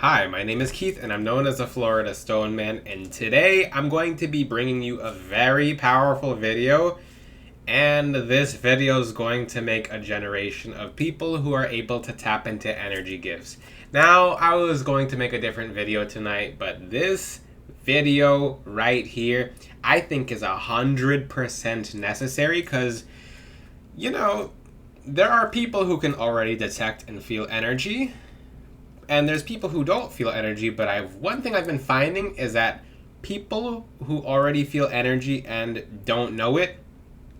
Hi, my name is Keith and I'm known as the Florida Stone Man, and today I'm going to be bringing you a very powerful video, and this video is going to make a generation of people who are able to tap into energy gifts. Now, I was going to make a different video tonight, but this video right here I think is 100% necessary because, there are people who can already detect and feel energy. And there's people who don't feel energy, but one thing I've been finding is that people who already feel energy and don't know it,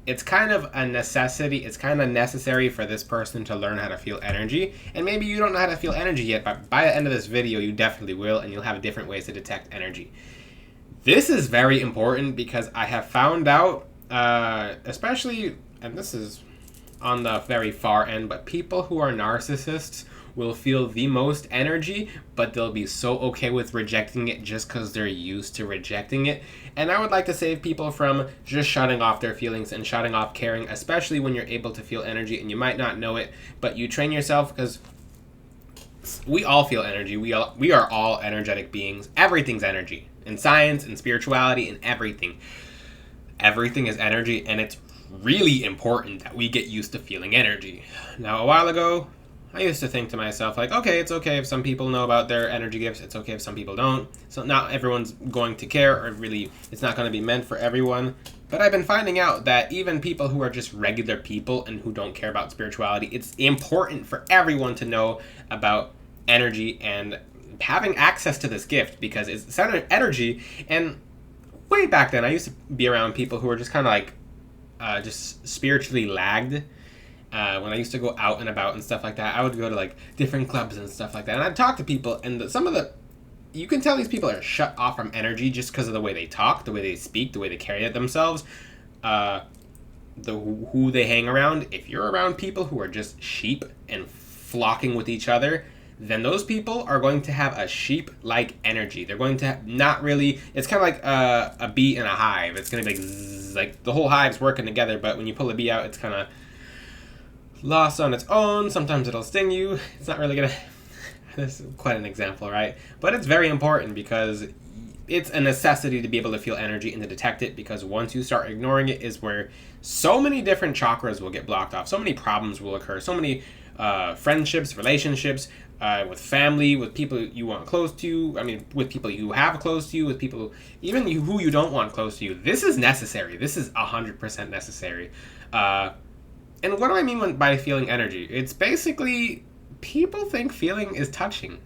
it's kind of a necessity. It's kind of necessary for this person to learn how to feel energy. And maybe you don't know how to feel energy yet, but by the end of this video, you definitely will, and you'll have different ways to detect energy. This is very important because I have found out, especially, and this is on the very far end, but people who are narcissists will feel the most energy, but they'll be so okay with rejecting it just because they're used to rejecting it. And I would like to save people from just shutting off their feelings and shutting off caring, especially when you're able to feel energy and you might not know it, but you train yourself because we all feel energy. We are all energetic beings. Everything's energy. In science, in spirituality, in everything. Everything is energy, and it's really important that we get used to feeling energy. Now, a while ago, I used to think to myself, like, okay, it's okay if some people know about their energy gifts. It's okay if some people don't. So not everyone's going to care, or really, it's not going to be meant for everyone. But I've been finding out that even people who are just regular people and who don't care about spirituality, it's important for everyone to know about energy and having access to this gift because it's energy. And way back then, I used to be around people who were just kind of like, just spiritually lagged. When I used to go out and about and stuff like that, I would go to like different clubs and stuff like that, and I'd talk to people, and you can tell these people are shut off from energy just because of the way they talk, the way they speak, the way they carry themselves, who they hang around. If you're around people who are just sheep and flocking with each other, then those people are going to have a sheep-like energy. They're going to not really. It's kind of like a bee in a hive. It's going to be like, zzz, like the whole hive's working together, but when you pull a bee out, it's kind of lost on its own. Sometimes it'll sting you. It's not really gonna. This is quite an example, right? But it's very important because it's a necessity to be able to feel energy and to detect it, because once you start ignoring it is where so many different chakras will get blocked off. So many problems will occur. So many friendships, relationships, with family, with people you want close to you. I mean, with people you have close to you, with people even who you don't want close to you. This is necessary. This is 100% necessary. And what do I mean by feeling energy? It's basically, people think feeling is touching.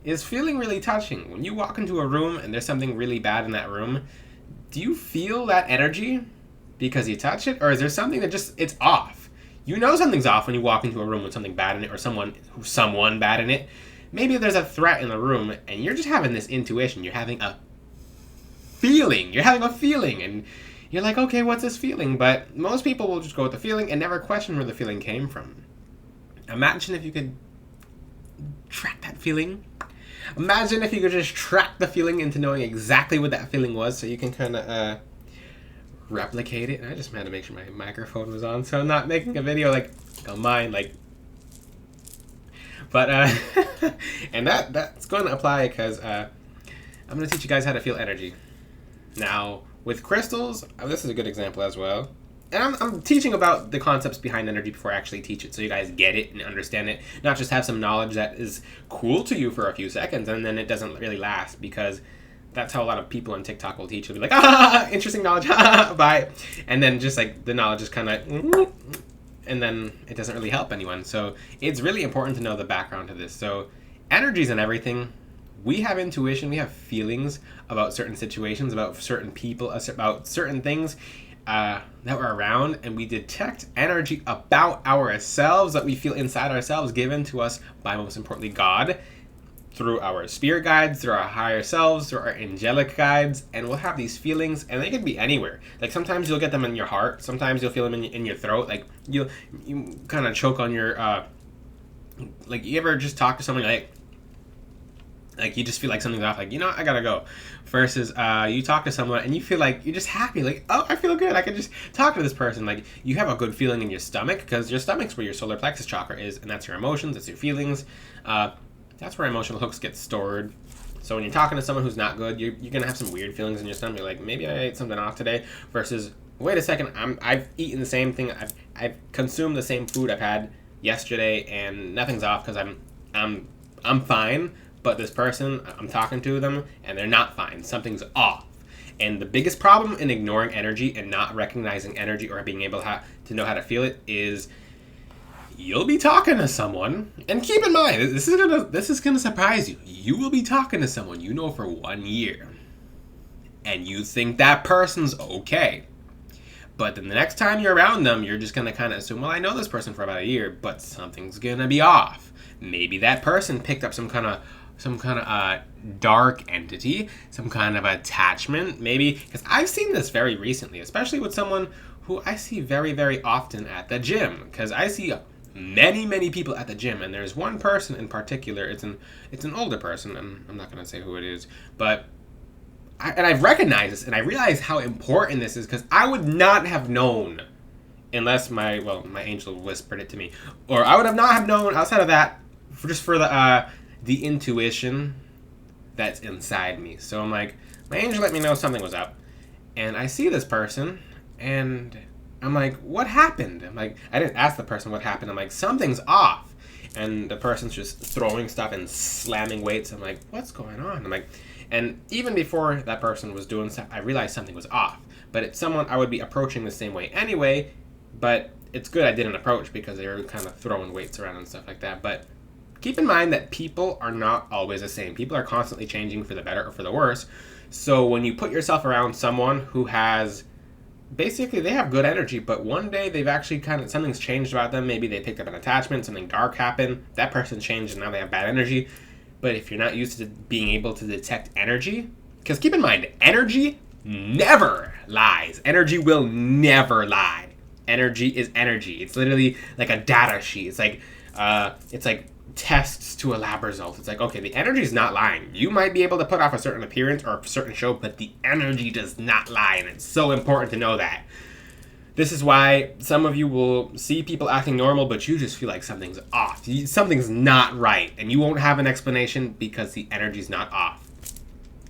Is feeling really touching? When you walk into a room and there's something really bad in that room, do you feel that energy because you touch it? Or is there something that just, it's off? You know something's off when you walk into a room with something bad in it, or someone bad in it. Maybe there's a threat in the room and you're just having this intuition. You're having a feeling. And you're like, okay, what's this feeling? But most people will just go with the feeling and never question where the feeling came from. Imagine if you could track that feeling. Imagine if you could just track the feeling into knowing exactly what that feeling was, so you can kind of replicate it. And I just had to make sure my microphone was on, so I'm not making a video like on mine, like. But and that's going to apply because I'm going to teach you guys how to feel energy. Now, with crystals, this is a good example as well. And I'm teaching about the concepts behind energy before I actually teach it, so you guys get it and understand it. Not just have some knowledge that is cool to you for a few seconds and then it doesn't really last, because that's how a lot of people on TikTok will teach. They'll be like, interesting knowledge, bye. And then just like the knowledge is kind of, and then it doesn't really help anyone. So it's really important to know the background to this. So energies and everything. We have intuition, we have feelings about certain situations, about certain people, about certain things that we're around, and we detect energy about ourselves that we feel inside ourselves, given to us by, most importantly, God, through our spirit guides, through our higher selves, through our angelic guides, and we'll have these feelings, and they can be anywhere. Like sometimes you'll get them in your heart, sometimes you'll feel them in your throat, like you kind of choke on your, like you ever just talk to someone like you just feel like something's off, like, I gotta go. Versus you talk to someone and you feel like you're just happy, like, oh, I feel good, I can just talk to this person. Like, you have a good feeling in your stomach because your stomach's where your solar plexus chakra is, and that's your emotions, that's your feelings. That's where emotional hooks get stored. So when you're talking to someone who's not good, you're going to have some weird feelings in your stomach. You're like, maybe I ate something off today, versus, wait a second, I've eaten the same thing. I've consumed the same food I've had yesterday, and nothing's off because I'm fine. But this person, I'm talking to them, and they're not fine. Something's off. And the biggest problem in ignoring energy and not recognizing energy or being able to know how to feel it is you'll be talking to someone, and keep in mind, this is gonna surprise you. You will be talking to someone you know for 1 year, and you think that person's okay. But then the next time you're around them, you're just gonna kind of assume, well, I know this person for about a year, but something's gonna be off. Maybe that person picked up some kind of dark entity, some kind of attachment, maybe, because I've seen this very recently, especially with someone who I see very, very often at the gym, because I see many people at the gym, and there's one person in particular. It's an older person, and I'm not going to say who it is, but I've recognized this, and I realize how important this is, because I would not have known unless my angel whispered it to me, or I would have not have known outside of that, for the intuition that's inside me. So I'm like, my angel let me know something was up, and I see this person, and I'm like, what happened? I'm like, I didn't ask the person what happened. I'm like, something's off. And the person's just throwing stuff and slamming weights. I'm like, what's going on? I'm like, and even before that person was doing stuff, I realized something was off. But it's someone I would be approaching the same way anyway, but it's good I didn't approach because they were kind of throwing weights around and stuff like that. But keep in mind that people are not always the same. People are constantly changing for the better or for the worse. So when you put yourself around someone who has, basically, they have good energy, but one day they've actually something's changed about them. Maybe they picked up an attachment, something dark happened, that person changed, and now they have bad energy. But if you're not used to being able to detect energy, because keep in mind, energy never lies. Energy will never lie. Energy is energy. It's literally like a data sheet. It's like tests to a lab result. It's like, okay, the energy is not lying. You might be able to put off a certain appearance or a certain show, but the energy does not lie, and it's so important to know that. This is why some of you will see people acting normal, but you just feel like something's off. Something's not right, and you won't have an explanation because the energy's not off.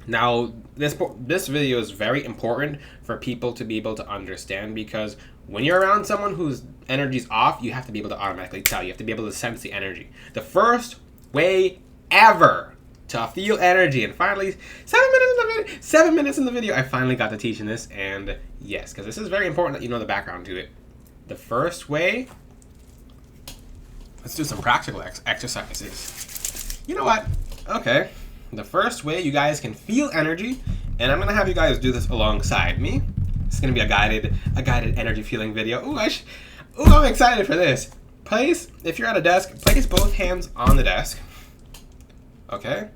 Now, this video is very important for people to be able to understand, because when you're around someone whose energy's off, you have to be able to automatically tell. You have to be able to sense the energy. The first way ever to feel energy, and finally, 7 minutes in the video, I finally got to teaching this, and yes, because this is very important that you know the background to it. The first way, let's do some practical exercises. You know what? Okay. The first way you guys can feel energy, and I'm going to have you guys do this alongside me. It's going to be a guided energy feeling video. Ooh, I'm excited for this. If you're at a desk, place both hands on the desk. Okay.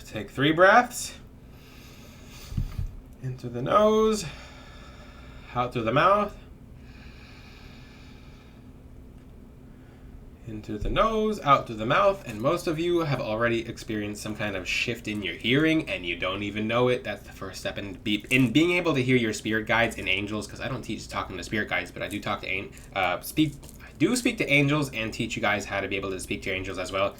Take 3 breaths. In through the nose, out through the mouth. In through the nose, out through the mouth, and most of you have already experienced some kind of shift in your hearing, and you don't even know it. That's the first step in being able to hear your spirit guides and angels, because I don't teach talking to spirit guides, but I do speak to angels and teach you guys how to be able to speak to your angels as well.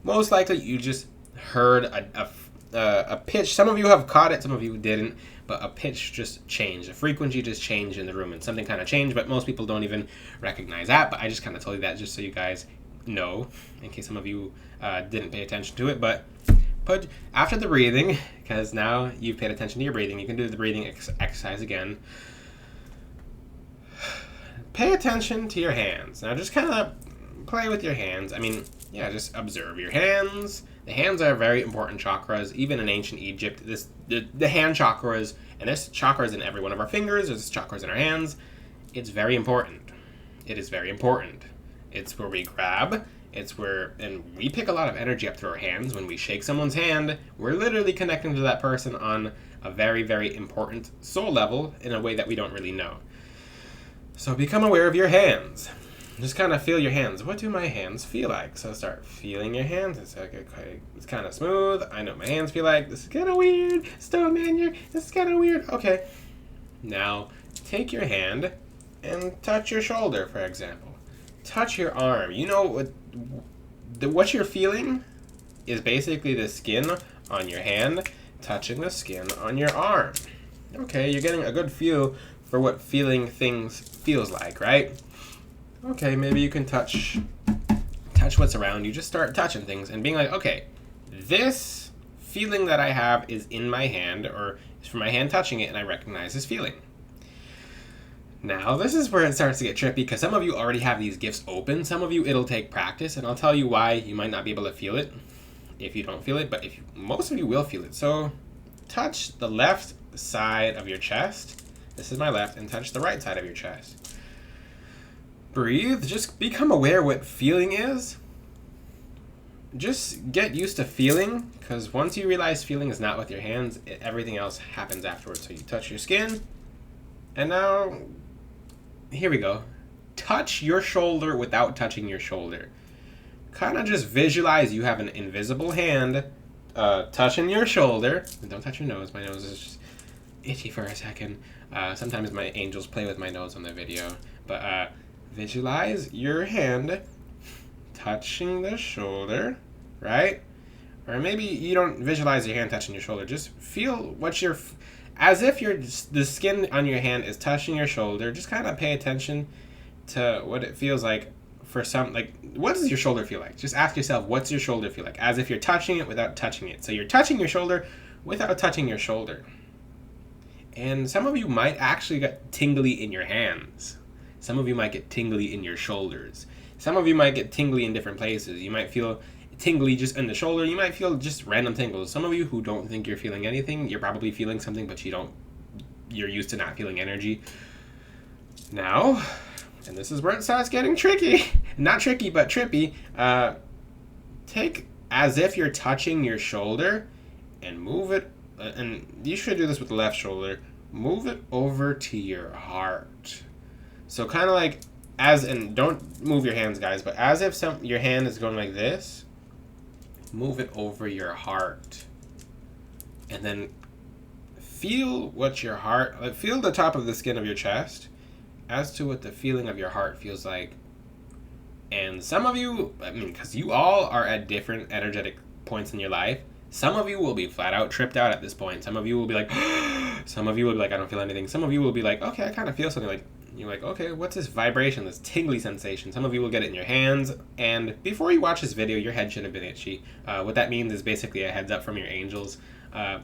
Most likely, you just heard a pitch. Some of you have caught it, some of you didn't, but a pitch just changed. A frequency just changed in the room, and something kind of changed, but most people don't even recognize that. But I just kind of told you that just so you guys know, in case some of you didn't pay attention to it. But after the breathing, because now you've paid attention to your breathing, you can do the breathing exercise again. Pay attention to your hands. Now just kind of play with your hands. I mean, yeah, just observe your hands. The hands are very important chakras. Even in ancient Egypt, the hand chakras, and there's chakras in every one of our fingers, there's chakras in our hands. It's very important. It is very important. It's where we grab. And we pick a lot of energy up through our hands. When we shake someone's hand, we're literally connecting to that person on a very, very important soul level in a way that we don't really know. So become aware of your hands. Just kind of feel your hands. What do my hands feel like? So start feeling your hands. It's like, okay, it's kind of smooth. I know what my hands feel like. This is kind of weird. Stoneman, this is kind of weird. Okay. Now, take your hand and touch your shoulder, for example. Touch your arm. You know, what you're feeling is basically the skin on your hand touching the skin on your arm. Okay, you're getting a good feel for what feeling things feels like, right? Okay, maybe you can touch what's around you. Just start touching things and being like, okay, this feeling that I have is in my hand, or it's from my hand touching it, and I recognize this feeling. Now, this is where it starts to get trippy, because some of you already have these gifts open. Some of you, it'll take practice, and I'll tell you why you might not be able to feel it if you don't feel it, but most of you will feel it. So touch the left side of your chest. This is my left, and touch the right side of your chest. Breathe. Just become aware what feeling is. Just get used to feeling, because once you realize feeling is not with your hands, everything else happens afterwards. So you touch your skin, and now, here we go. Touch your shoulder without touching your shoulder. Kind of just visualize you have an invisible hand touching your shoulder. And don't touch your nose. My nose is just itchy for a second. Sometimes my angels play with my nose on the video. But visualize your hand touching the shoulder, right? Or maybe you don't visualize your hand touching your shoulder. Just feel what you're... As if the skin on your hand is touching your shoulder. Just kind of pay attention to what it feels like for some, like, what does your shoulder feel like? Just ask yourself, what's your shoulder feel like? As if you're touching it without touching it. So you're touching your shoulder without touching your shoulder. And some of you might actually get tingly in your hands. Some of you might get tingly in your shoulders. Some of you might get tingly in different places. You might feel tingly just in the shoulder. You might feel just random tingles. Some of you who don't think you're feeling anything, you're probably feeling something, but you're used to not feeling energy. Now, and this is where it starts getting tricky. Not tricky, but trippy. Take as if you're touching your shoulder and move it, and you should do this with the left shoulder, move it over to your heart. So kind of like, and don't move your hands, guys, but as if your hand is going like this, move it over your heart. And then feel feel the top of the skin of your chest as to what the feeling of your heart feels like. And some of you, because you all are at different energetic points in your life, some of you will be flat out tripped out at this point. Some of you will be like, some of you will be like, I don't feel anything. Some of you will be like, okay, I kind of feel something. Like, you're like, okay, what's this vibration, this tingly sensation? Some of you will get it in your hands, and before you watch this video, your head should have been itchy. What that means is basically a heads up from your angels. I'll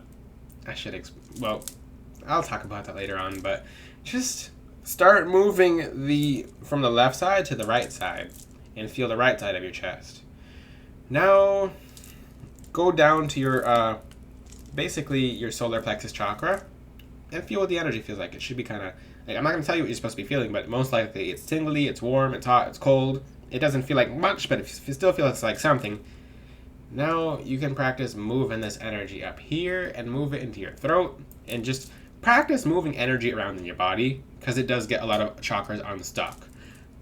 talk about that later on, but just start moving from the left side to the right side, and feel the right side of your chest. Now, go down to your, basically your solar plexus chakra, and feel what the energy feels like. It should be kind of, like, I'm not going to tell you what you're supposed to be feeling, but most likely it's tingly, it's warm, it's hot, it's cold. It doesn't feel like much, but if you still feel it's like something. Now you can practice moving this energy up here and move it into your throat, and just practice moving energy around in your body, because it does get a lot of chakras unstuck.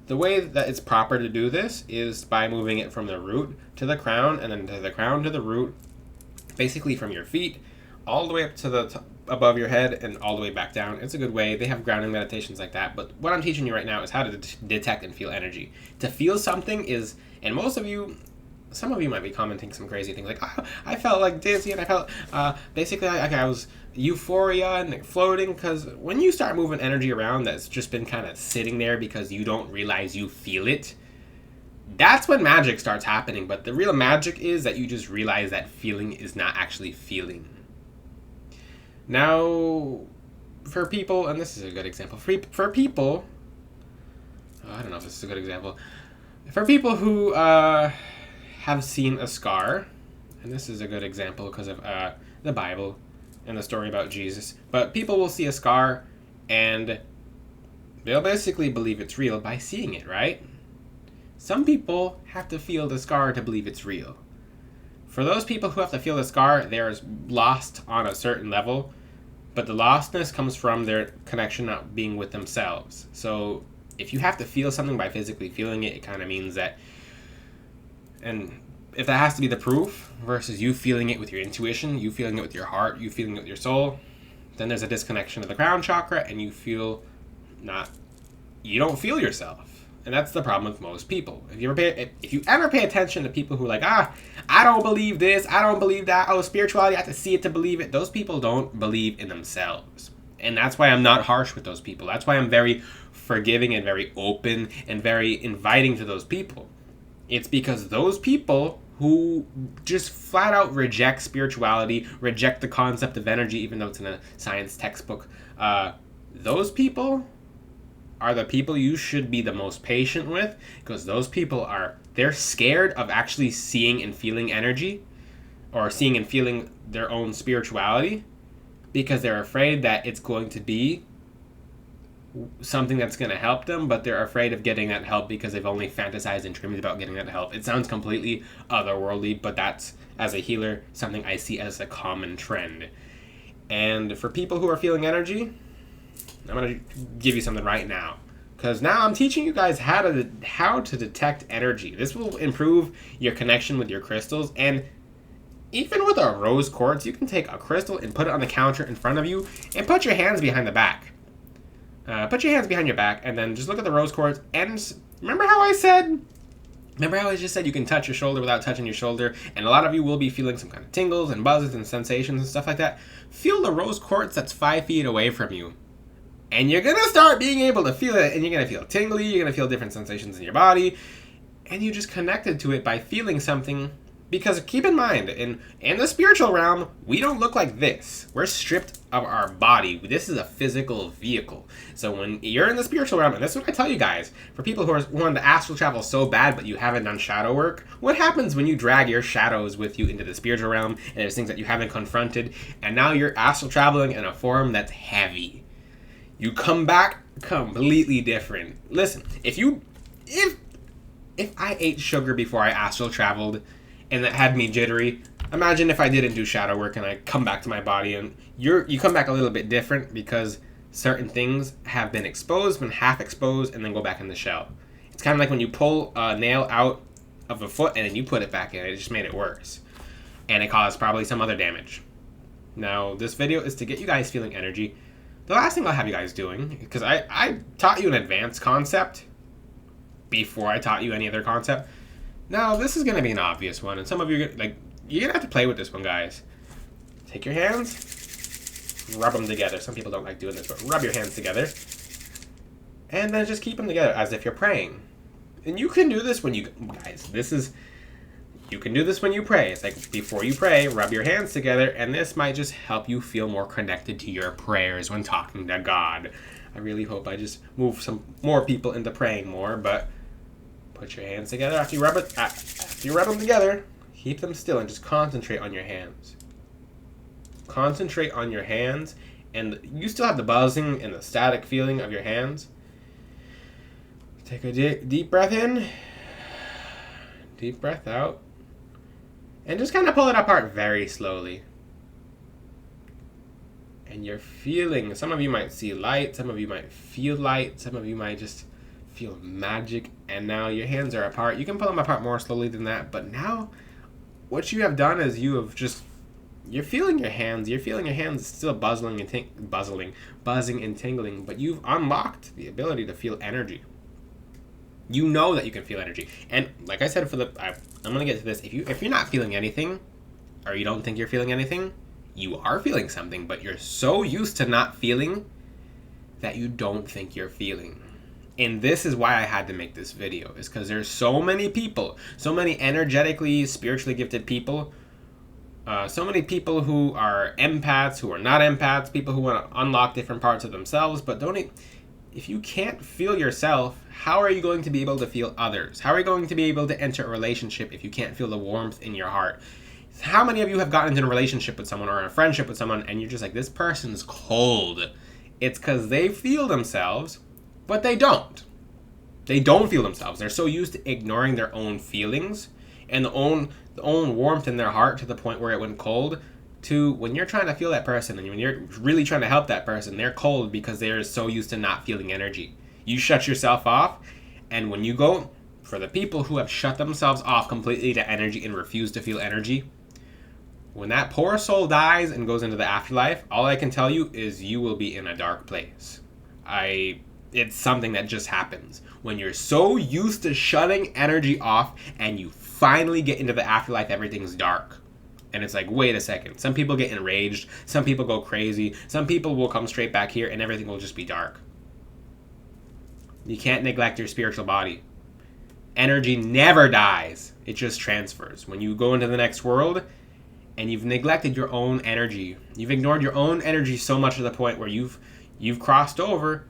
The way that it's proper to do this is by moving it from the root to the crown, and then to the crown to the root, basically from your feet all the way up to the above your head and all the way back down. It's a good way. They have grounding meditations like that, but what I'm teaching you right now is how to detect and feel energy. To feel something is, and most of you, some of you might be commenting some crazy things like, oh, I felt like dizzy, and I felt, basically I was euphoria and floating, because when you start moving energy around that's just been kind of sitting there because you don't realize you feel it, that's when magic starts happening. But the real magic is that you just realize that feeling is not actually feeling. Now, for people, and this is a good example, for people, I don't know if this is a good example, for people who have seen a scar, and this is a good example because of the Bible and the story about Jesus, but people will see a scar and they'll basically believe it's real by seeing it, right? Some people have to feel the scar to believe it's real. For those people who have to feel the scar, they're lost on a certain level, but the lostness comes from their connection not being with themselves. So if you have to feel something by physically feeling it, it kind of means that, and if that has to be the proof versus you feeling it with your intuition, you feeling it with your heart, you feeling it with your soul, then there's a disconnection of the crown chakra, and you don't feel yourself. And that's the problem with most people. If you ever pay attention to people who are like, I don't believe this, I don't believe that, oh, spirituality, I have to see it to believe it. Those people don't believe in themselves. And that's why I'm not harsh with those people. That's why I'm very forgiving and very open and very inviting to those people. It's because those people who just flat out reject spirituality, reject the concept of energy, even though it's in a science textbook, those people are the people you should be the most patient with, because those people they're scared of actually seeing and feeling energy, or seeing and feeling their own spirituality, because they're afraid that it's going to be something that's going to help them, but they're afraid of getting that help because they've only fantasized and dreamed about getting that help. It sounds completely otherworldly, but that's, as a healer, something I see as a common trend. And for people who are feeling energy, I'm going to give you something right now, because now I'm teaching you guys how to detect energy. This will improve your connection with your crystals, and even with a rose quartz, you can take a crystal and put it on the counter in front of you and put your hands behind the back. Put your hands behind your back and then just look at the rose quartz, and remember how I just said you can touch your shoulder without touching your shoulder, and a lot of you will be feeling some kind of tingles and buzzes and sensations and stuff like that. Feel the rose quartz that's 5 feet away from you. And you're going to start being able to feel it, and you're going to feel tingly, you're going to feel different sensations in your body, and you just connected to it by feeling something. Because keep in mind, in the spiritual realm, we don't look like this. We're stripped of our body. This is a physical vehicle. So when you're in the spiritual realm, and this is what I tell you guys, for people who want to astral travel so bad but you haven't done shadow work, what happens when you drag your shadows with you into the spiritual realm, and there's things that you haven't confronted, and now you're astral traveling in a form that's heavy? You come back completely different. Listen, if I ate sugar before I astral traveled, and that had me jittery, imagine if I didn't do shadow work and I come back to my body, and you come back a little bit different because certain things have been exposed, been half exposed, and then go back in the shell. It's kind of like when you pull a nail out of a foot and then you put it back in. It just made it worse. And it caused probably some other damage. Now, this video is to get you guys feeling energy. The last thing I'll have you guys doing, because I taught you an advanced concept before I taught you any other concept. Now, this is going to be an obvious one, and some of you, you're going to have to play with this one, guys. Take your hands, rub them together. Some people don't like doing this, but rub your hands together. And then just keep them together as if you're praying. And you can do this when you can do this when you pray. It's like, before you pray, rub your hands together, and this might just help you feel more connected to your prayers when talking to God. I really hope I just move some more people into praying more, but put your hands together. After you rub them together, keep them still and just concentrate on your hands. Concentrate on your hands, and you still have the buzzing and the static feeling of your hands. Take a deep breath in, deep breath out, and just kind of pull it apart very slowly. And you're feeling, some of you might see light, some of you might feel light, some of you might just feel magic, and now your hands are apart. You can pull them apart more slowly than that, but now what you have done is you're feeling your hands still buzzing and tingling, but you've unlocked the ability to feel energy. You know that you can feel energy. And like I said, I'm going to get to this. If you're not feeling anything, or you don't think you're feeling anything, you are feeling something, but you're so used to not feeling that you don't think you're feeling. And this is why I had to make this video, is because there's so many people, so many energetically, spiritually gifted people, so many people who are empaths, who are not empaths, people who want to unlock different parts of themselves, but if you can't feel yourself, how are you going to be able to feel others? How are you going to be able to enter a relationship if you can't feel the warmth in your heart? How many of you have gotten into a relationship with someone or a friendship with someone and you're just like, this person's cold? It's because they feel themselves, but they don't. They don't feel themselves. They're so used to ignoring their own feelings and the own warmth in their heart to the point where it went cold, to when you're trying to feel that person and when you're really trying to help that person, they're cold because they're so used to not feeling energy. You shut yourself off, and when you go, for the people who have shut themselves off completely to energy and refuse to feel energy, when that poor soul dies and goes into the afterlife, all I can tell you is you will be in a dark place. I It's something that just happens when you're so used to shutting energy off and you finally get into the afterlife. Everything's dark, and it's like, wait a second. Some people get enraged, some people go crazy, some people will come straight back here and everything will just be dark. You can't neglect your spiritual body. Energy never dies, it just transfers. When you go into the next world and you've neglected your own energy, you've ignored your own energy so much to the point where you've crossed over,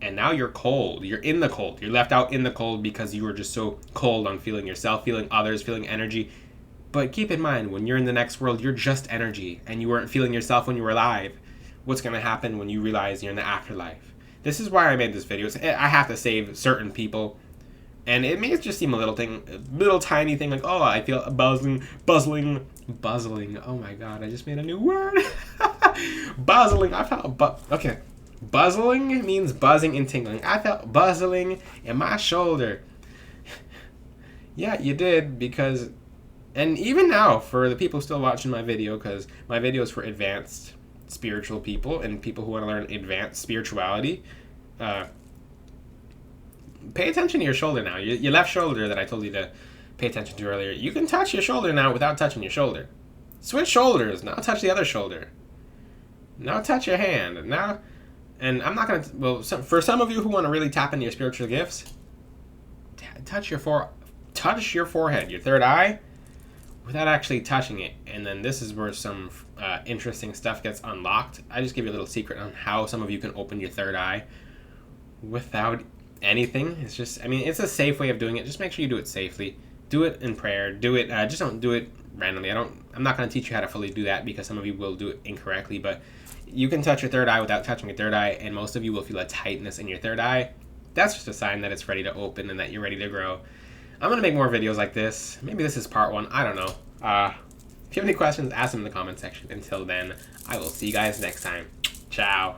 and now you're cold. You're in the cold. You're left out in the cold because you were just so cold on feeling yourself, feeling others, feeling energy. But keep in mind, when you're in the next world, you're just energy, and you weren't feeling yourself when you were alive. What's going to happen when you realize you're in the afterlife? This is why I made this video. I have to save certain people. And it may just seem a little tiny thing, like, oh, I feel buzzing. Oh my god, I just made a new word. Buzzing. I felt, okay. Buzzing means buzzing and tingling. I felt buzzing in my shoulder. Yeah, you did, because, and even now, for the people still watching my video, because my video is for advanced spiritual people and people who want to learn advanced spirituality, pay attention to your shoulder now. Your left shoulder that I told you to pay attention to earlier. You can touch your shoulder now without touching your shoulder. Switch shoulders. Now touch the other shoulder. Now touch your hand. Now, and I'm not going to, well, for some of you who want to really tap into your spiritual gifts, touch your forehead, your third eye, without actually touching it. And then this is where some interesting stuff gets unlocked. I just give you a little secret on how some of you can open your third eye without anything. It's just, I mean, it's a safe way of doing it. Just make sure you do it safely. Do it in prayer. Do it, just don't do it randomly. I'm not going to teach you how to fully do that, because some of you will do it incorrectly, but you can touch your third eye without touching your third eye, and most of you will feel a tightness in your third eye. That's just a sign that it's ready to open and that you're ready to grow. I'm going to make more videos like this. Maybe this is part 1. I don't know. If you have any questions, ask them in the comment section. Until then, I will see you guys next time. Ciao.